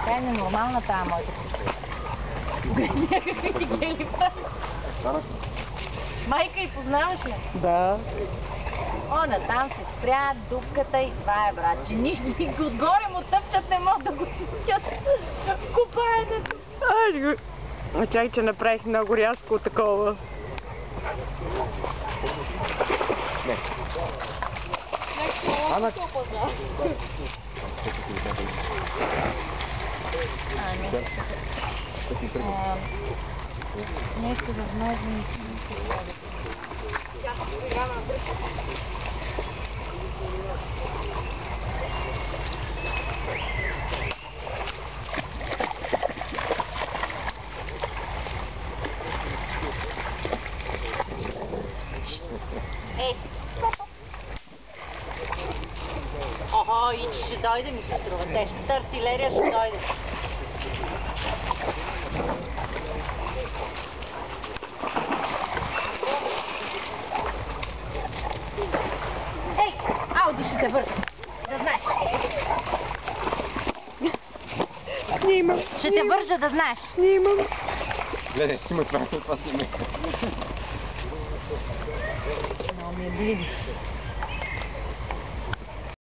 Тя е ненормална тая моята кучка. Гледай какви ти гели прави. Майка и познаваш ли? Да. Она там се спря дупката и това е, брат. Че нищо отгоре му тъпчат, не могат да го смутят в купаенето. Чай, че направих много рязко такова. Не. Ана. Нещо възможно. Ей! Охо, и ще дойде, ми се струва. Тежката артилерия ще дойде. Ей! Ауди ще те вържа. Да знаеш. Снимам. Ще те вържа, да знаеш. Снимам. Гледай, има това снимай. Много ми е близо.